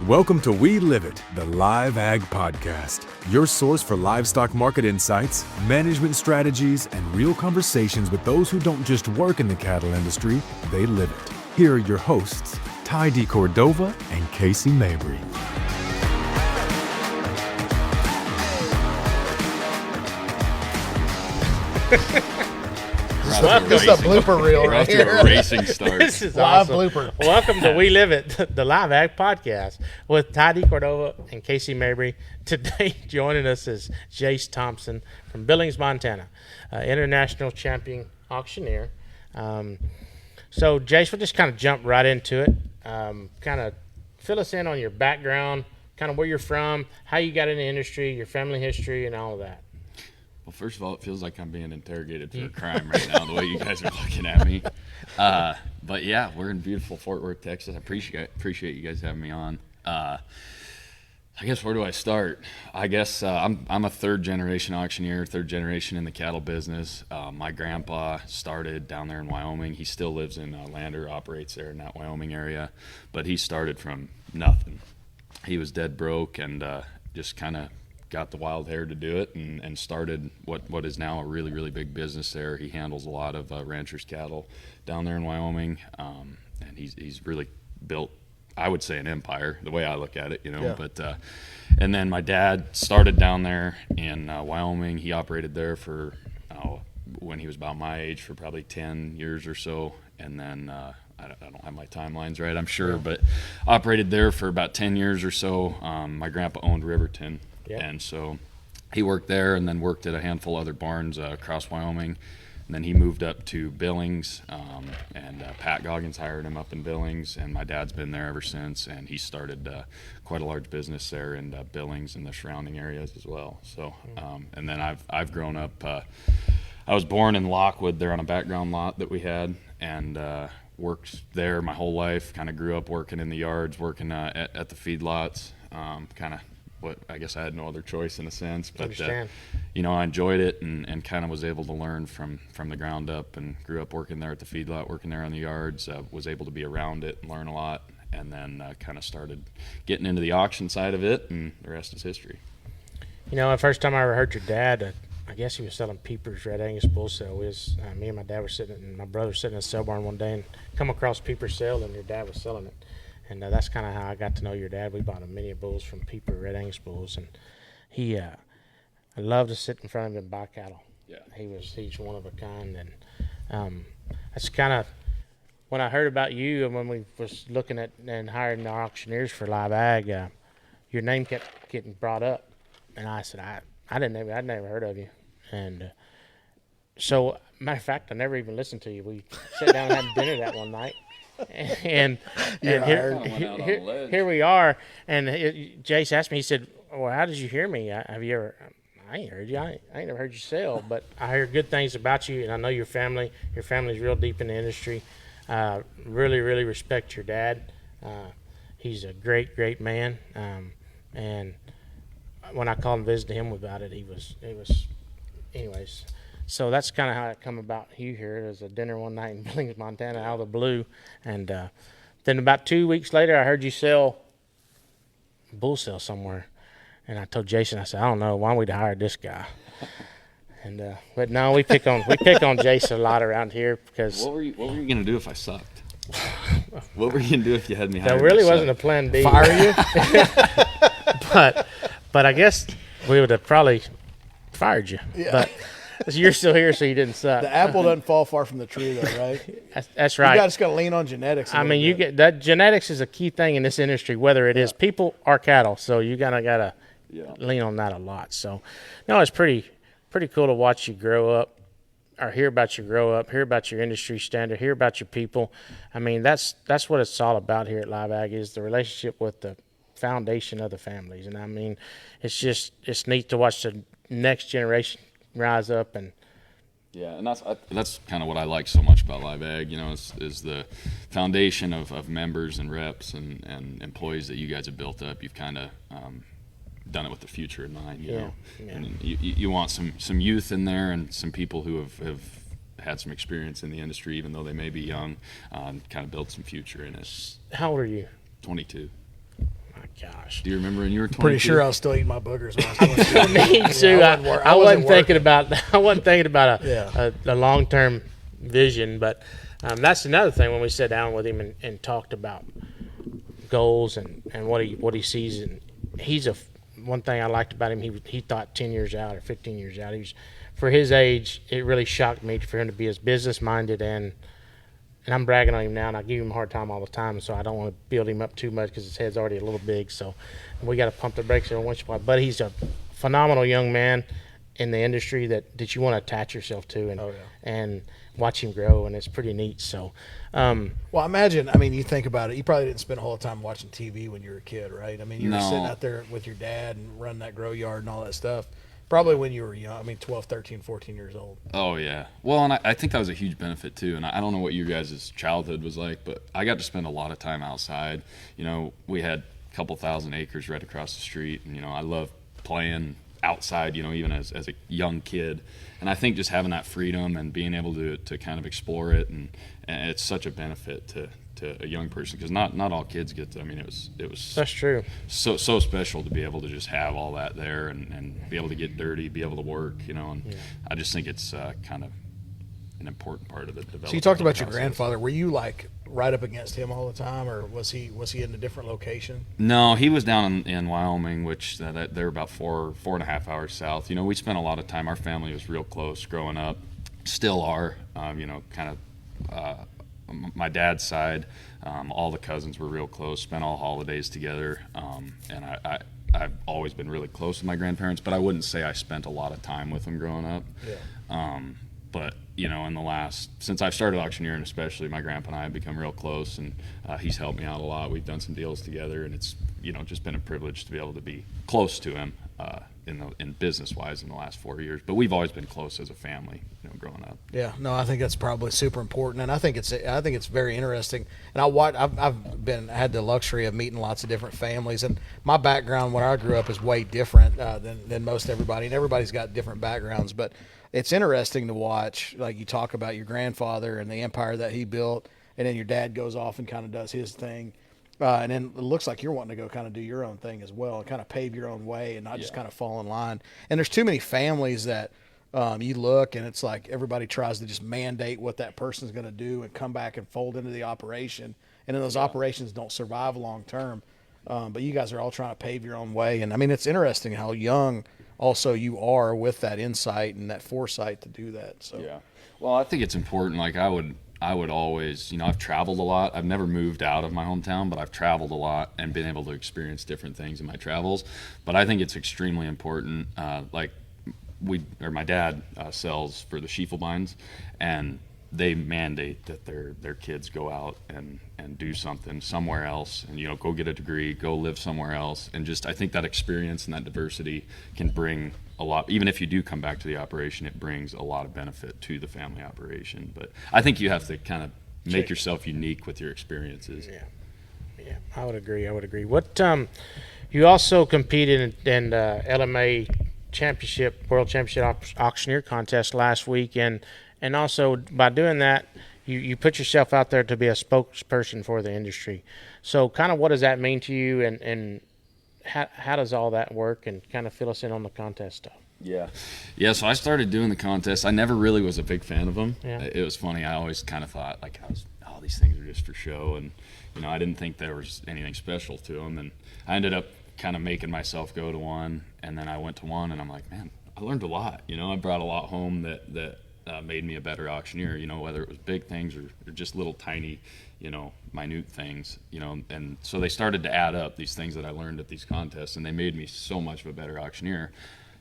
Welcome to We Live It, the Live Ag Podcast, your source for livestock market insights, management strategies, and real conversations with those who don't just work in the cattle industry, they live it. Here are your hosts, Ty D. Cordova and Casey Mabry. This is a blooper reel right here. A racing start. This is Live awesome. blooper. Welcome to We Live It, the Live Ag Podcast with Ty D. Cordova and Casey Mabry. Today, joining us is Jace Thompson from Billings, Montana, international champion auctioneer. So, Jace, we'll just kind of jump right into it. Kind of fill us in on your background, kind of where you're from, how you got in the industry, your family history, and all of that. Well, first of all, it feels like I'm being interrogated for a crime right now, the way you guys are looking at me. But yeah, we're in beautiful Fort Worth, Texas. I appreciate you guys having me on. I guess where do I start? I guess I'm a third generation auctioneer, third generation in the cattle business. My grandpa started down there in Wyoming. He still lives in Lander, operates there in that Wyoming area, but he started from nothing. He was dead broke and just kind of got the wild hair to do it and started what is now a really, really big business there. He handles a lot of ranchers' cattle down there in Wyoming, and he's really built, I would say, an empire, the way I look at it, you know. Yeah. But and then my dad started down there in Wyoming. He operated there for, when he was about my age, for probably 10 years or so, and then I don't have my timelines right, I'm sure, but operated there for about 10 years or so. My grandpa owned Riverton. Yep. And so he worked there and then worked at a handful of other barns across Wyoming. And then he moved up to Billings, and Pat Goggins hired him up in Billings. And my dad's been there ever since. And he started quite a large business there in Billings and the surrounding areas as well. So, and then I've grown up. I was born in Lockwood there on a background lot that we had, and worked there my whole life. Kind of grew up working in the yards, working at the feedlots, kind of. I guess I had no other choice in a sense, but I enjoyed it and kind of was able to learn from the ground up, and grew up working there at the feedlot, working there on the yards, was able to be around it and learn a lot, and then kind of started getting into the auction side of it, and the rest is history. You know, the first time I ever heard your dad, I guess he was selling Peepers Red Angus bull sale. Me and my dad were my brother was sitting in a sale barn one day and come across Peeper sale, and your dad was selling it. And that's kind of how I got to know your dad. We bought a many bulls from Peeper Red Angus bulls, and he, I loved to sit in front of him and buy cattle. Yeah, he's one of a kind, and that's kind of when I heard about you and when we was looking at and hiring our auctioneers for Live Ag, your name kept getting brought up, and I said I'd never heard of you, and so matter of fact I never even listened to you. We sat down and had dinner that one night. And here we are. And Jace asked me, he said, well, how did you hear me? I ain't heard you. I ain't never heard you sell, but I hear good things about you, and I know your family's real deep in the industry. Really, really respect your dad. He's a great, great man. And when I called and visited him about it, it was anyways. So that's kind of how it come about you here. It was a dinner one night in Billings, Montana, out of the blue. And then about 2 weeks later, I heard you sell bull sale somewhere. And I told Jason, I said, I don't know, why don't we hire this guy? And but no, we pick on Jason a lot around here because. What were you gonna do if I sucked? What were you gonna do if you had me hired? That really wasn't a plan B. Fire you? but I guess we would have probably fired you. Yeah. But you're still here, so you didn't suck. The apple doesn't fall far from the tree, though, right? That's right. You just got to lean on genetics. You get that. Genetics is a key thing in this industry, whether it is people or cattle. So you gotta lean on that a lot. So, no, it's pretty cool to watch you grow up, or hear about you grow up, hear about your industry standard, hear about your people. I mean, that's what it's all about here at Live Ag, is the relationship with the foundation of the families. And I mean, it's neat to watch the next generation rise up. And that's kind of what I like so much about Live Ag, is the foundation of members and reps and employees that you guys have built up. You've kind of done it with the future in mind, you know. Yeah. And you want some youth in there and some people who have had some experience in the industry, even though they may be young, kind of build some future in it. How old are you? 22. My gosh. Do you remember when you were 22? Pretty sure I was still eating my boogers when I was 22. Me too. I wasn't thinking about Yeah. a long-term vision, but that's another thing when we sat down with him and talked about goals and what he sees. And one thing I liked about him, he thought 10 years out or 15 years out. For his age, it really shocked me for him to be as business-minded and I'm bragging on him now, and I give him a hard time all the time, so I don't want to build him up too much because his head's already a little big. So we got to pump the brakes every once in a while. But he's a phenomenal young man in the industry that you want to attach yourself to and watch him grow, and it's pretty neat. So, Well, imagine, you think about it. You probably didn't spend a whole lot of time watching TV when you were a kid, right? You were sitting out there with your dad and running that grow yard and all that stuff. Probably when you were young, 12, 13, 14 years old. Oh, yeah. Well, and I think that was a huge benefit, too. And I don't know what your guys' childhood was like, but I got to spend a lot of time outside. We had a couple thousand acres right across the street. And, I love playing outside, even as a young kid. And I think just having that freedom and being able to kind of explore it, and it's such a benefit to a young person, because not all kids get to. It was that's true. So special to be able to just have all that there and be able to get dirty, be able to work, and I just think it's kind of an important part of the development. So you talked about your grandfather. Were you right up against him all the time, or was he in a different location? No, he was down in Wyoming, which they're about 4.5 hours south. We spent a lot of time. Our family was real close growing up, still are. My dad's side, all the cousins were real close, spent all holidays together, and I've always been really close with my grandparents, but I wouldn't say I spent a lot of time with them growing up. Yeah. But since I've started auctioneering, especially, my grandpa and I have become real close, and he's helped me out a lot. We've done some deals together, and it's just been a privilege to be able to be close to him in business wise in the last 4 years. But we've always been close as a family, growing up. Yeah, no, I think that's probably super important, and I think it's very interesting. And I've had the luxury of meeting lots of different families, and my background when I grew up is way different than most everybody, and everybody's got different backgrounds. But it's interesting to watch, like you talk about your grandfather and the empire that he built, and then your dad goes off and kind of does his thing. And then it looks like you're wanting to go kind of do your own thing as well and kind of pave your own way and not just kind of fall in line. And there's too many families that you look and it's like everybody tries to just mandate what that person's going to do and come back and fold into the operation. And then those operations don't survive long term. But you guys are all trying to pave your own way. And it's interesting how young also you are with that insight and that foresight to do that. So yeah. Well, I think it's important. Like I would always, I've traveled a lot. I've never moved out of my hometown, but I've traveled a lot and been able to experience different things in my travels. But I think it's extremely important. My dad sells for the Schiefelbeins, and they mandate that their kids go out and do something somewhere else, and go get a degree, go live somewhere else, and just I think that experience and that diversity can bring a lot. Even if you do come back to the operation, it brings a lot of benefit to the family operation. But I think you have to kind of make yourself unique with your experiences. Yeah, I would agree. What you also competed in the LMA World Championship Auctioneer contest last week, and also by doing that, you put yourself out there to be a spokesperson for the industry. So kind of what does that mean to you, and how does all that work, and kind of fill us in on the contest stuff? Yeah, so I started doing the contest. I never really was a big fan of them. Yeah. It was funny. I always kind of thought, these things are just for show, and I didn't think there was anything special to them, and I ended up kind of making myself go to one, and then I went to one, and I'm like, man, I learned a lot. I brought a lot home that made me a better auctioneer, whether it was big things or just little tiny, minute things, and so they started to add up, these things that I learned at these contests, and they made me so much of a better auctioneer.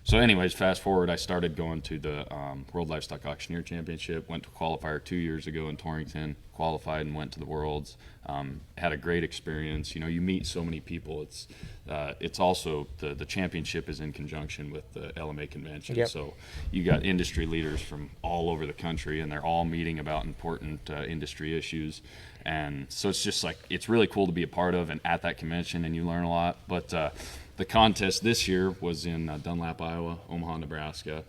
So anyways, fast forward, I started going to the World Livestock Auctioneer Championship, went to qualifier 2 years ago in Torrington, qualified and went to the Worlds. Had a great experience. You meet so many people. It's also the championship is in conjunction with the LMA convention. Yep. So you got industry leaders from all over the country, and they're all meeting about important industry issues. And so it's just it's really cool to be a part of and at that convention, and you learn a lot. But the contest this year was in Dunlap, Iowa, Omaha, Nebraska,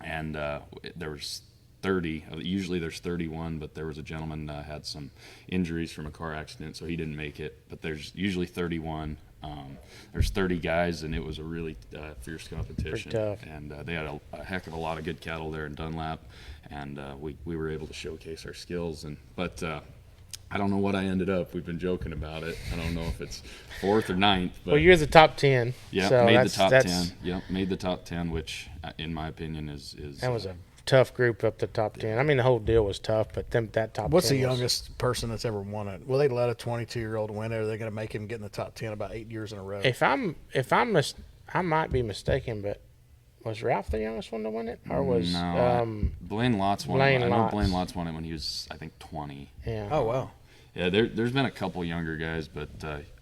and there was 30. Usually there's 31, but there was a gentleman had some injuries from a car accident, so he didn't make it. But there's usually 31. There's 30 guys, and it was a really fierce competition. Pretty tough. And they had a heck of a lot of good cattle there in Dunlap, and we were able to showcase our skills. But I don't know what I ended up. We've been joking about it. I don't know if it's 4th or 9th. But Well, you're the top 10. yeah, so made the top 10. Yep, made the top 10, which in my opinion is That was a tough group up the top 10. I mean, the whole deal was tough, but that top What's 10 the was- youngest person that's ever won it? Will they let a 22-year-old win it? Or are they going to make him get in the top 10 about 8 years in a row? I might be mistaken, but was Ralph the youngest one to win it, or was Blaine Lotz won Blaine it. I know Lotz. Blaine Lotz won it when he was, I think, 20. yeah? Oh, wow. Yeah, there's been a couple younger guys, but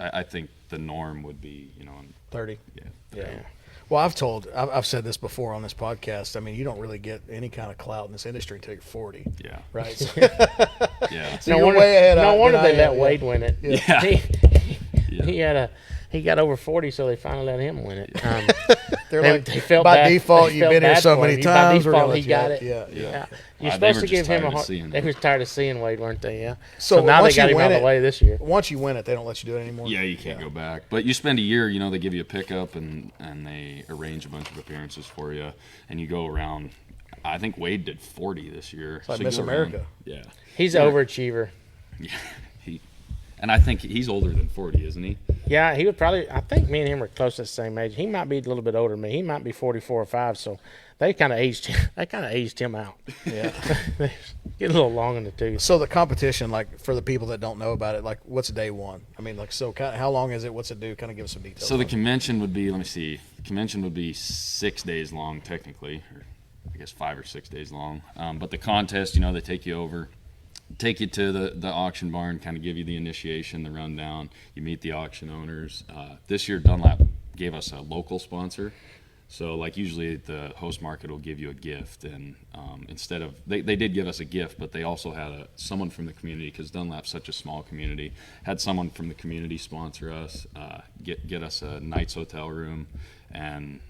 I think the norm would be, 30. yeah. Well, I've said this before on this podcast. I mean, you don't really get any kind of clout in this industry until you're 40. Yeah. Right? So, Yeah. so you're way ahead. No wonder than I they let am, Wade win it. Yeah. He got over 40, so they finally let him win it. They're They- like, they felt by bad- default, they you've felt been here bad so for many him. times. By we're gonna default, let he you got have it. Yeah. Yeah. They You're supposed were to just give him tired a of hard. seeing They him. were tired of seeing Wade, weren't they? Yeah. So now they once got you him out win of it- the way this year. Once you win it, they don't let you do it anymore. Yeah, you can't go back. But you spend a year, they give you a pickup and they arrange a bunch of appearances for you, and you go around. I think Wade did 40 this year. It's like you Miss go America. around- yeah. He's an overachiever. Yeah. And I think he's older than 40, isn't he? Yeah, he would probably. I think me and him are close to the same age. He might be a little bit older than me. He might be 44 or 5. So they kind of aged him. They kind of aged him out. Yeah. Get a little long in the tooth. So the competition, like for the people that don't know about it, like what's day one? I mean, like so, how long is it? What's it do? Kind of give us some details. So the on it. convention would be, let me see, convention would be 6 days long technically, or I guess 5 or 6 days long. But the contest, they take you to the auction barn, kind of give you the initiation, the rundown. You meet the auction owners. This year Dunlap gave us a local sponsor. So like usually the host market will give you a gift, and instead of they did give us a gift, but they also had someone from the community, because Dunlap's such a small community, had someone from the community sponsor us, get us a night's hotel room, and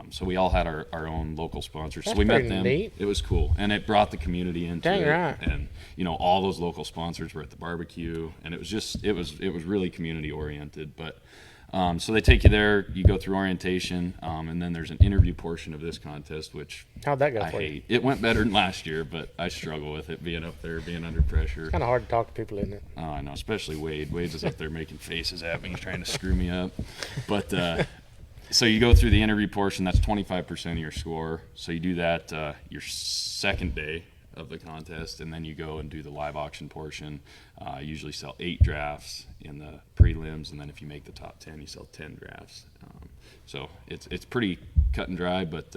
so we all had our own local sponsors. That's So we met pretty them. neat. It was cool, and it brought the community into Dang it. right. And all those local sponsors were at the barbecue, and it was really community oriented. But so they take you there, you go through orientation, and then there's an interview portion of this contest, which How'd that go I for you? hate. It went better than last year, but I struggle with it, being up there, being under pressure. Kind of hard to talk to people, isn't it? Oh, I know, especially Wade. Wade's is up there making faces at me, trying to screw me up. But so you go through the interview portion. That's 25% of your score. So you do that your second day of the contest, and then you go and do the live auction portion. Usually sell 8 drafts in the prelims, and then if you make the top 10, you sell 10 drafts. So it's pretty cut and dry, but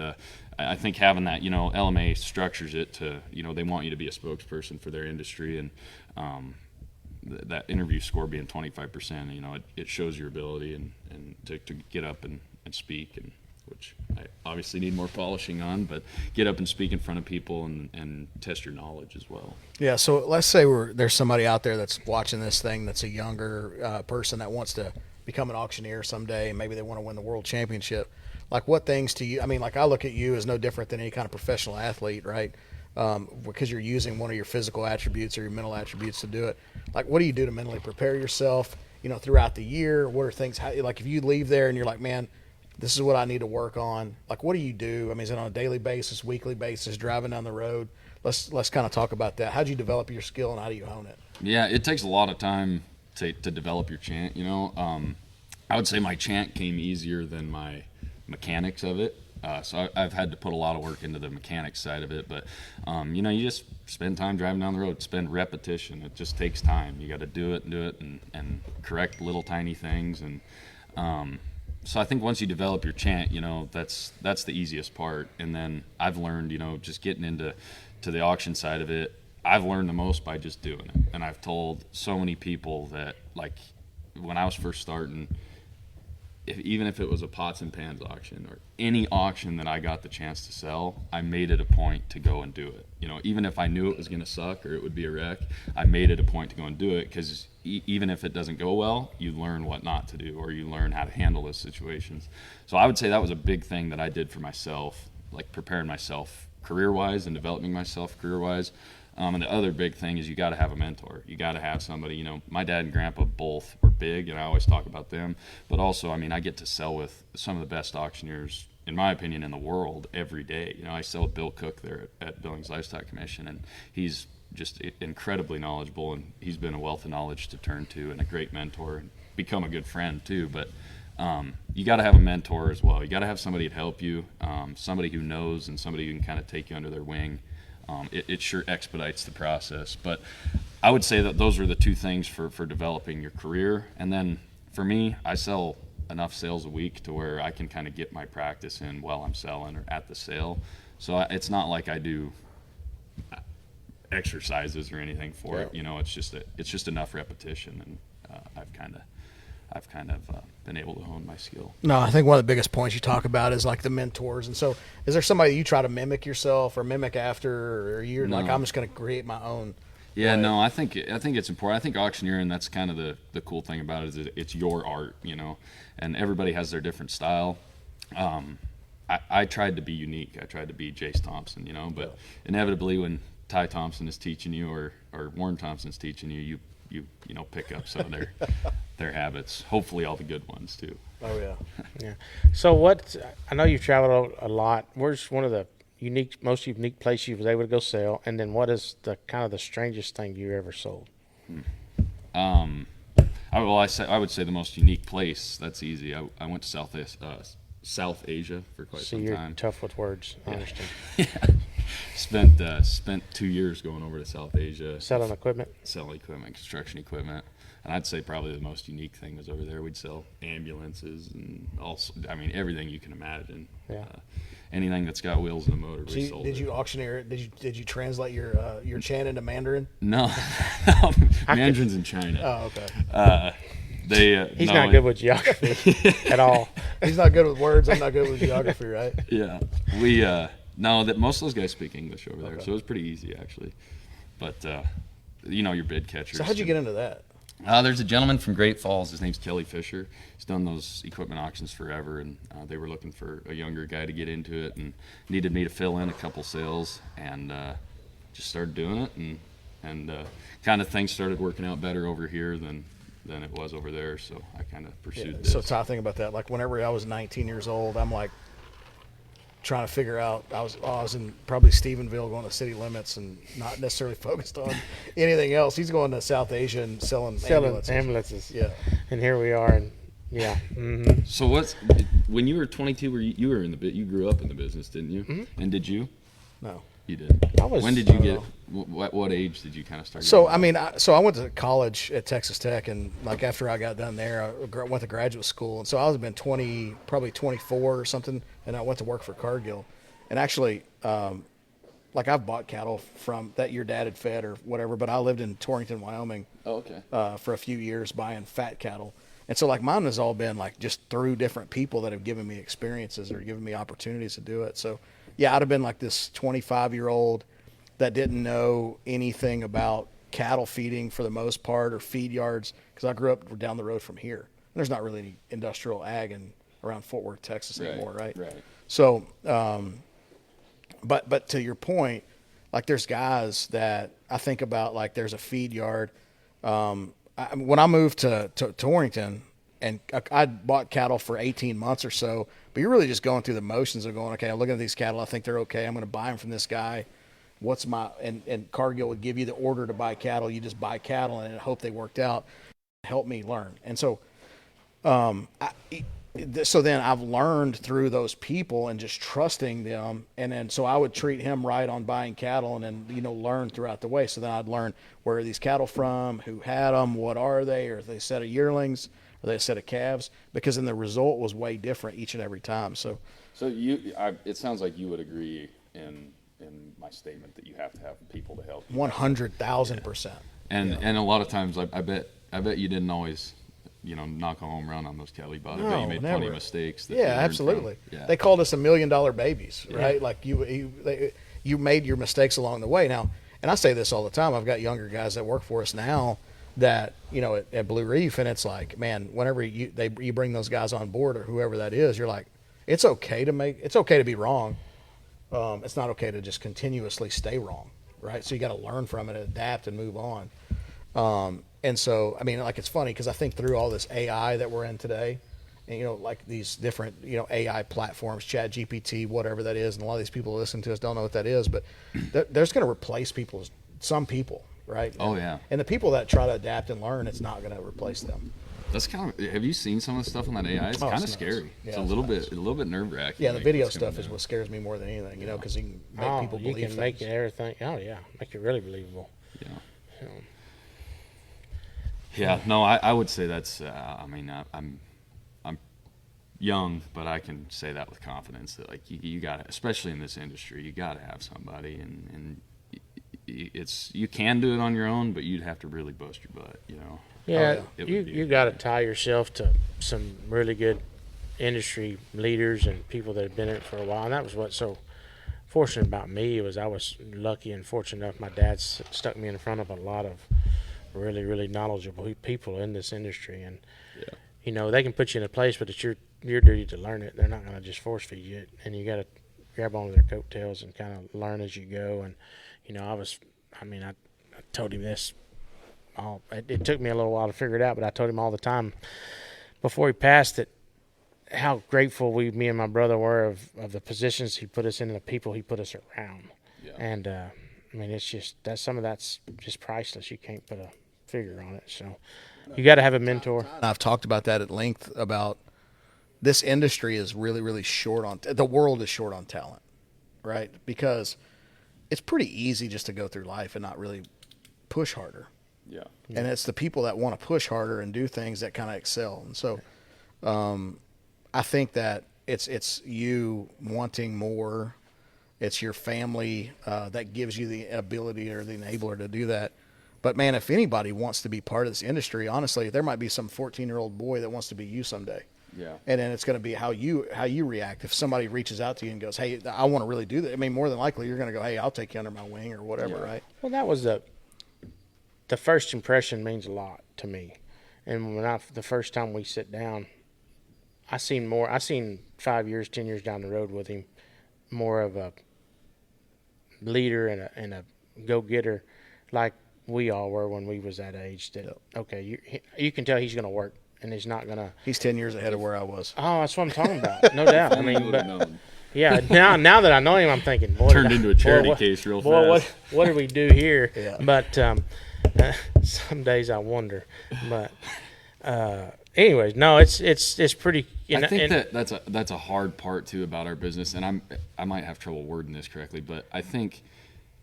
I think having that, LMA structures it to, they want you to be a spokesperson for their industry, and that interview score being 25%, it shows your ability and to get up and speak, and which I obviously need more polishing on, but get up and speak in front of people and test your knowledge as well. Yeah, so let's say there's somebody out there that's watching this thing that's a younger person that wants to become an auctioneer someday, and maybe they want to win the World Championship. Like, what things to you? I mean, like, I look at you as no different than any kind of professional athlete, right? Because you're using one of your physical attributes or your mental attributes to do it. Like, what do you do to mentally prepare yourself, throughout the year? What are things, like, if you leave there and you're like, man, this is what I need to work on. Like, what do you do? I mean, is it on a daily basis, weekly basis, driving down the road? Let's kind of talk about that. How do you develop your skill, and how do you hone it? Yeah, it takes a lot of time to develop your chant. I would say my chant came easier than my mechanics of it. So I've had to put a lot of work into the mechanics side of it. But, you just spend time driving down the road, spend repetition. It just takes time. You got to do it and correct little tiny things. And so I think once you develop your chant, that's the easiest part. And then I've learned, just getting into the auction side of it, I've learned the most by just doing it. And I've told so many people that, like, when I was first starting, even if it was a pots and pans auction or any auction that I got the chance to sell, I made it a point to go and do it. Even if I knew it was going to suck or it would be a wreck, I made it a point to go and do it, because even if it doesn't go well, you learn what not to do, or you learn how to handle those situations. So I would say that was a big thing that I did for myself, like preparing myself career-wise and developing myself career-wise. And the other big thing is you got to have a mentor. You got to have somebody, my dad and grandpa both were big, and I always talk about them. But also, I get to sell with some of the best auctioneers, in my opinion, in the world every day. I sell with Bill Cook there at Billings Livestock Commission, and he's just incredibly knowledgeable, and he's been a wealth of knowledge to turn to and a great mentor and become a good friend too. But you got to have a mentor as well. You got to have somebody to help you, somebody who knows and somebody who can kind of take you under their wing. It sure expedites the process. But I would say that those are the two things for developing your career. And then for me, I sell enough sales a week to where I can kind of get my practice in while I'm selling or at the sale. So it's not like I do exercises or anything for it. It's just enough repetition, and I've kind of been able to hone my skill. No, I think one of the biggest points you talk about is like the mentors. And so is there somebody you try to mimic yourself or mimic after, or you're like, I'm just going to create my own? Yeah, no, I think it's important. I think auctioneering, that's kind of the cool thing about it, is it's your art, and everybody has their different style. I tried to be unique. I tried to be Jace Thompson, but inevitably when Ty Thompson is teaching you or Warren Thompson's teaching you, you pick up some of their habits. Hopefully all the good ones too. Oh yeah. Yeah. So I know you've traveled a lot. Where's one of the most unique places you was able to go sell? And then what is the kind of the strangest thing you ever sold? I would say the most unique place. That's easy. I went to South Asia for quite some you're time. Tough with words. I understand. Yeah. Spent 2 years going over to South Asia. Selling equipment, construction equipment. And I'd say probably the most unique thing was over there. We'd sell ambulances and also, everything you can imagine. Yeah. Anything that's got wheels and a motor. Did you auctioneer it? Did you translate your Chan into Mandarin? No, Mandarin's in China. Oh, okay. He's not good with geography at all. He's not good with words. I'm not good with geography, right? Yeah, we that most of those guys speak English over there, so it was pretty easy actually. But your bid catchers. So how'd you get into that? There's a gentleman from Great Falls. His name's Kelly Fisher. He's done those equipment auctions forever, and they were looking for a younger guy to get into it and needed me to fill in a couple sales, and just started doing it, and kind of things started working out better over here than it was over there, so I kind of pursued this. So Ty, think about that. Like whenever I was 19 years old, I'm like trying to figure out, I was in probably Stephenville going to city limits and not necessarily focused on anything else. He's going to South Asia and selling ambulances. Yeah. And here we are, and yeah. Mm-hmm. So when you were 22, you were in you grew up in the business, didn't you? Mm-hmm. And did you? No. You did. When did you get? know. What age did you kind of start? So I went to college at Texas Tech, and like after I got done there, I went to graduate school, and so I was been probably 24 or something, and I went to work for Cargill, and actually, like I've bought cattle from that your dad had fed or whatever, but I lived in Torrington, Wyoming. Oh, okay. For a few years buying fat cattle, and so like mine has all been like just through different people that have given me experiences or given me opportunities to do it. So yeah, I'd have been like this 25-year-old that didn't know anything about cattle feeding for the most part or feed yards, because I grew up down the road from here. There's not really any industrial ag around Fort Worth, Texas anymore, right? Right. So, but to your point, like there's guys that I think about, like there's a feed yard. When I moved to Torrington, and I bought cattle for 18 months or so, but you're really just going through the motions of going, okay, I'm looking at these cattle, I think they're okay, I'm going to buy them from this guy. And Cargill would give you the order to buy cattle. You just buy cattle and hope they worked out. Help me learn. And so, so then I've learned through those people and just trusting them. And then, so I would treat him right on buying cattle and then, learn throughout the way. So then I'd learn, where are these cattle from? Who had them? What are they? Are they a set of yearlings? Are they a set of calves? Because then the result was way different each and every time. So it sounds like you would agree in my statement that you have to have people to help you. 100,000%. And a lot of times, I bet you didn't always, knock a home run on those cattle you bought. I bet you made plenty of mistakes. Yeah, absolutely. Yeah. They called us $1 million babies, right? Yeah. Like you made your mistakes along the way. Now, and I say this all the time. I've got younger guys that work for us now that at Blue Reef, and it's like, man, whenever you bring those guys on board or whoever that is, you're like, it's okay to be wrong. It's not okay to just continuously stay wrong, right? So you got to learn from it, adapt, and move on. And so, I mean, like, it's funny because I think through all this AI that we're in today, and, you know, like these different, you know, AI platforms, Chat GPT, whatever that is, and a lot of these people listen to us don't know what that is, but there's going to replace some people, right? Oh, yeah. And the people that try to adapt and learn, it's not going to replace them. That's kind of. Have you seen some of the stuff on that AI? It's kind of nuts. scary. Yeah, It's a little bit nerve wracking. Yeah, the video stuff is what scares me more than anything, you know, because you can make people believe you can things. make everything. Oh yeah, make it really believable. Yeah. So, Yeah. No, I would say that's. I mean, I'm young, but I can say that with confidence that, like, you got to, especially in this industry, you got to have somebody, and you can do it on your own, but you'd have to really bust your butt, you know. yeah, It you would be- got to tie yourself to some really good industry leaders and people that have been in it for a while. And that was what's so fortunate about me, was I was lucky and fortunate enough. My dad stuck me in front of a lot of really, really knowledgeable people in this industry, and Yeah. you know, they can put you in a place, but it's your duty to learn it. They're not going to just force feed you it, and you got to grab onto their coattails and kind of learn as you go. And you know, I told him this. It took me a little while to figure it out, but I told him all the time before he passed that how grateful me and my brother were of the positions he put us in and the people he put us around. Yeah. And I mean, it's just some of that's just priceless. You can't put a figure on it. So you got to have a mentor. I've talked about that at length, about this industry is really, really short on, the world is short on talent, right? Because it's pretty easy just to go through life and not really push harder. Yeah. And it's the people that want to push harder and do things that kind of excel. And so I think that it's you wanting more. It's your family that gives you the ability or the enabler to do that. But, man, if anybody wants to be part of this industry, honestly, there might be some 14-year-old boy that wants to be you someday. Yeah. And then it's going to be how you react. If somebody reaches out to you and goes, hey, I want to really do that, I mean, more than likely you're going to go, hey, I'll take you under my wing or whatever, Yeah. right? Well, that was the first impression means a lot to me. And when the first time we sit down, I seen 5 years, 10 years down the road with him, more of a leader and a go-getter like we all were when we was that age. That, okay, you can tell he's going to work, and he's not going to. He's 10 years ahead of where I was. Oh, that's what I'm talking about. No doubt. I mean, but known. yeah, now that I know him, I'm thinking, boy, Turned into a charity case real fast. What did we do here? Yeah. But some days I wonder. But anyways, no, it's pretty. I think that's a hard part too about our business, and I might have trouble wording this correctly, but I think,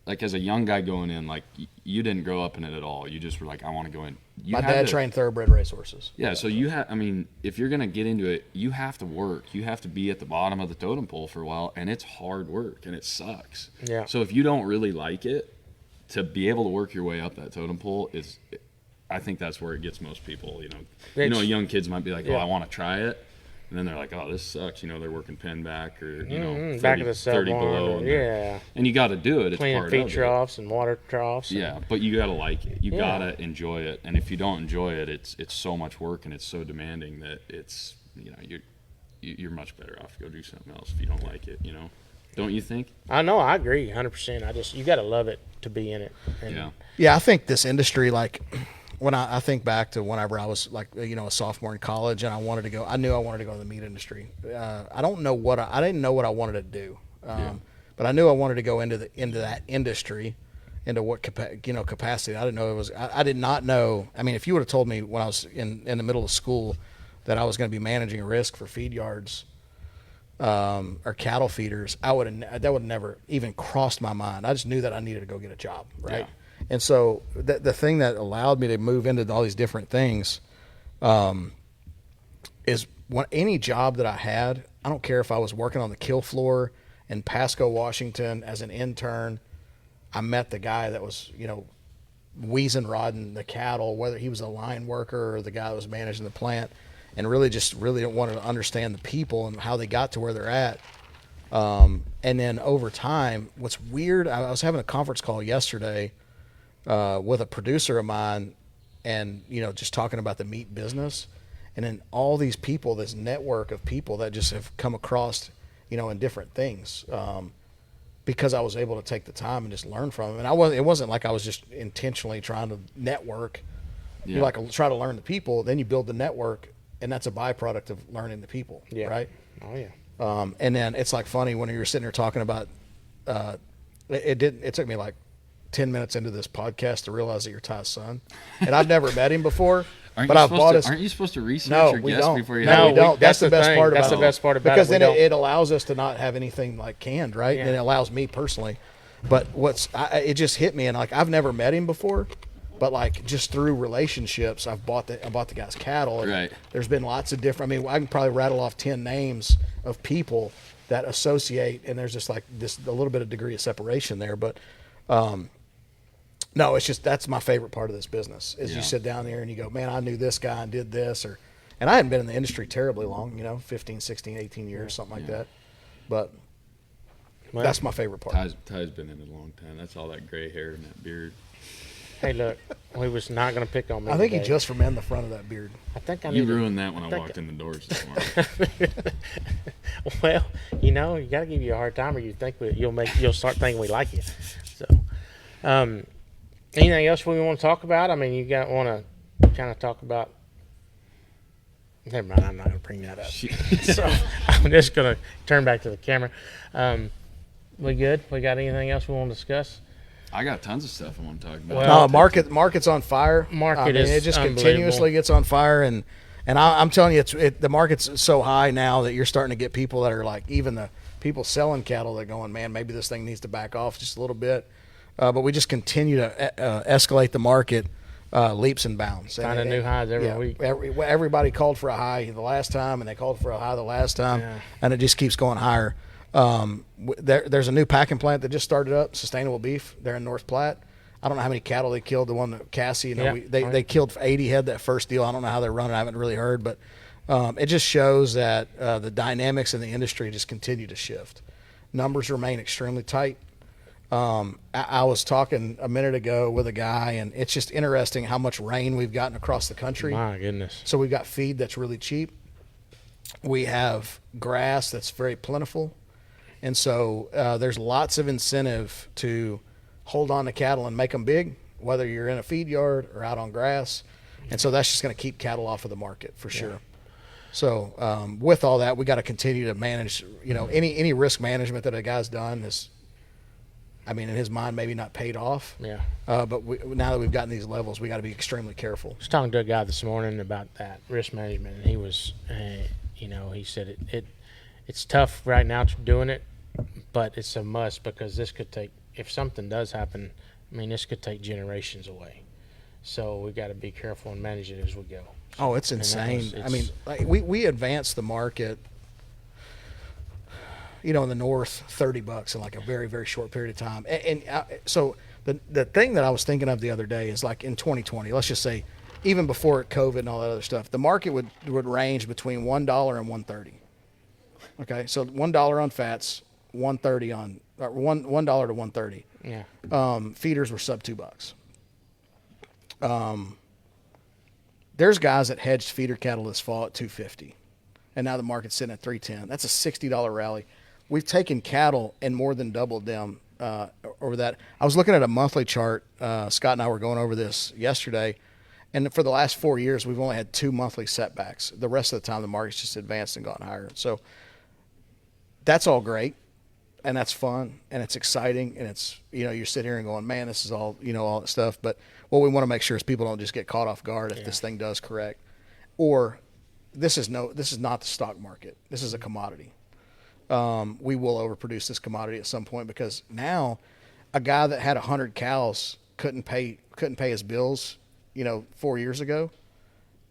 like, as a young guy going in, like, you didn't grow up in it at all. You just were like, I want to go in. My dad trained thoroughbred racehorses. Yeah, so I mean, if you're gonna get into it, you have to work. You have to be at the bottom of the totem pole for a while, and it's hard work and it sucks. Yeah. So if you don't really like it, to be able to work your way up that totem pole I think that's where it gets most people. Young kids might be like, oh, Yeah. I want to try it. And then they're like, oh, this sucks. They're working pen back or, 30, back of the cell 30 barn, below. yeah. And you got to do it. It's Cleaning part feed of it. troughs and water troughs. Yeah, but you got to like it. You Yeah. got to enjoy it. And if you don't enjoy it, it's so much work and it's so demanding that it's, you're much better off to go do something else if you don't like it, Don't you think? I know. I agree 100%. You got to love it to be in it. And Yeah. Yeah, I think this industry, like, when I think back to whenever I was, like, a sophomore in college and I knew I wanted to go in the meat industry. I didn't know what I wanted to do. But I knew I wanted to go into that industry, into what capacity. I didn't know it was. I did not know. I mean, if you would have told me when I was in the middle of school that I was going to be managing a risk for feed yards or cattle feeders, that would have never even crossed my mind. I just knew that I needed to go get a job, right? Yeah. And so the thing that allowed me to move into all these different things is any job that I had. I don't care if I was working on the kill floor in Pasco, Washington as an intern. I met the guy that was, wheezing rodding the cattle, whether he was a line worker or the guy that was managing the plant, and really wanted to understand the people and how they got to where they're at. And then over time, what's weird, I was having a conference call yesterday with a producer of mine and, just talking about the meat business. And then all these people, this network of people that just have come across, in different things. because I was able to take the time and just learn from them. And it wasn't like I was just intentionally trying to network. Yeah. You like try to learn the people, then you build the network, and that's a byproduct of learning the people, right? Oh yeah. And then it's like funny when you're sitting there talking about. It took me like 10 minutes into this podcast to realize that you're Ty's son, and I've never met him before. But I've bought his. Aren't you supposed to research No, your we guest don't. before you No, have we it? don't. That's the best part about That's it. the best part about Because it. then it allows us to not have anything like canned, right? Yeah. And it allows me personally. But it just hit me, and like I've never met him before, but like just through relationships, I bought the guy's cattle. And Right. There's been lots of different. I mean, I can probably rattle off 10 names of people that associate, and there's just like a little bit of degree of separation there, but. No, it's just that's my favorite part of this business is you sit down there and you go, man, I knew this guy and did this, and I hadn't been in the industry terribly long, 15, 16, 18 years, something like that. But that's my favorite part. Ty's been in it a long time. That's all that gray hair and that beard. Hey, look, we was not going to pick on me. I think today. he just remended the front of that beard. I think I You need to- ruined that when I walked in the doors this morning. Well, you got to give you a hard time, or you'll start thinking we like you. So, anything else we want to talk about? I mean, you want to kind of talk about. Never mind, I'm not going to bring that up. So I'm just going to turn back to the camera. We good? We got anything else we want to discuss? I got tons of stuff I want to talk about. Well, market's on fire. Is it just unbelievable. continuously gets on fire, and I'm telling you, the market's so high now that you're starting to get people that are like, even the people selling cattle, they're going, man, maybe this thing needs to back off just a little bit. But we just continue to escalate the market leaps and bounds. Finding new highs every week. Everybody called for a high the last time, and they called for a high the last time, Yeah. and it just keeps going higher. There's a new packing plant that just started up, Sustainable Beef. They're in North Platte. I don't know how many cattle they killed. The one that Cassie, they killed 80 head that first deal. I don't know how they're running. I haven't really heard, but it just shows that the dynamics in the industry just continue to shift. Numbers remain extremely tight. I was talking a minute ago with a guy, and it's just interesting how much rain we've gotten across the country. My goodness. So we've got feed that's really cheap. We have grass that's very plentiful. And so there's lots of incentive to hold on to cattle and make them big, whether you're in a feed yard or out on grass. And so that's just going to keep cattle off of the market for sure. So with all that, we got to continue to manage, any risk management that a guy's done is, in his mind, maybe not paid off. Yeah. But now that we've gotten these levels, we got to be extremely careful. I was talking to a guy this morning about that risk management, and he was, he said it's tough right now doing it, but it's a must because this could take, if something does happen, this could take generations away. So we got to be careful and manage it as we go. Oh, it's insane. We advanced the market, in the north, $30 in like a very, very short period of time. So the thing that I was thinking of the other day is like in 2020, let's just say, even before COVID and all that other stuff, the market would range between $1 and $1.30. Okay, so $1 on fats, $1.30 on $1 to $1.30. Yeah. Feeders were sub $2. There's guys that hedged feeder cattle this fall at $2.50, and now the market's sitting at $3.10. That's a $60 rally. We've taken cattle and more than doubled them over that. I was looking at a monthly chart. Scott and I were going over this yesterday, and for the last 4 years, we've only had 2 monthly setbacks. The rest of the time, the market's just advanced and gone higher. So that's all great, and that's fun, and it's exciting, and it's, you're sitting here and going, man, this is all, all that stuff. But what we want to make sure is people don't just get caught off guard if this thing does correct. Or this is not the stock market. This is a commodity. We will overproduce this commodity at some point because now a guy that had 100 cows couldn't pay his bills, 4 years ago,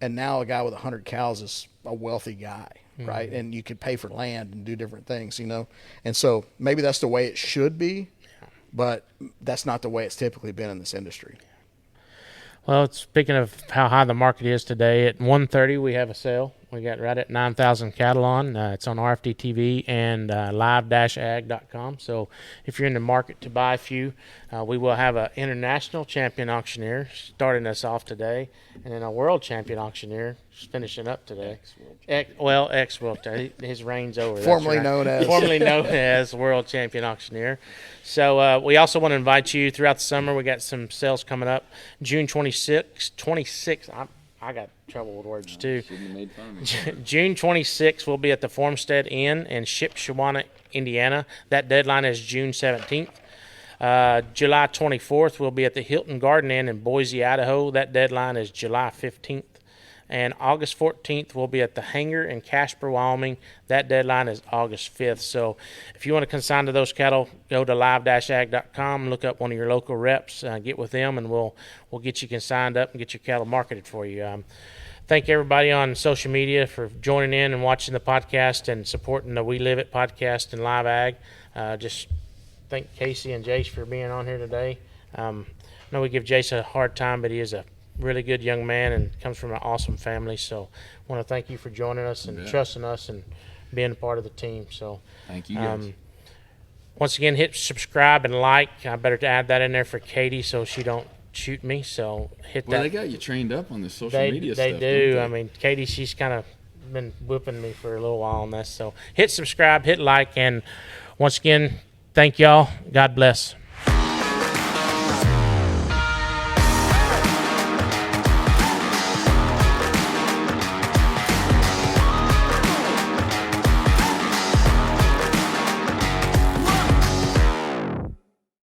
and now a guy with 100 cows is a wealthy guy, right? And you could pay for land and do different things, And so maybe that's the way it should be, but that's not the way it's typically been in this industry. Well, speaking of how high the market is today, at 1:30 we have a sale We got right at 9,000 cattle on. It's on RFD TV and live-ag.com. So if you're in the market to buy a few, we will have an international champion auctioneer starting us off today, and then a world champion auctioneer finishing up today. Ex-world. His reign's over. Formerly known as world champion auctioneer. So we also want to invite you throughout the summer. We got some sales coming up. June 26th. I got trouble with words too. June 26th, we'll be at the Formstead Inn in Shipshewana, Indiana. That deadline is June 17th. July 24th, we'll be at the Hilton Garden Inn in Boise, Idaho. That deadline is July 15th. And August 14th, we'll be at the Hangar in Casper, Wyoming. That deadline is August 5th. So if you want to consign to those cattle, go to live-ag.com, look up one of your local reps, get with them, and we'll get you consigned up and get your cattle marketed for you. Thank everybody on social media for joining in and watching the podcast and supporting the We Live It podcast and Live Ag. Just thank Casey and Jace for being on here today. I know we give Jace a hard time, but he is a really good young man and comes from an awesome family. So I want to thank you for joining us and trusting us and being a part of the team. So thank you guys. Once again, hit subscribe and like. I better add that in there for Katie so she don't shoot me. So hit that. Well, they got you trained up on the social media stuff. They do. I mean, Katie, she's kind of been whipping me for a little while on this. So hit subscribe, hit like, and once again, thank y'all. God bless.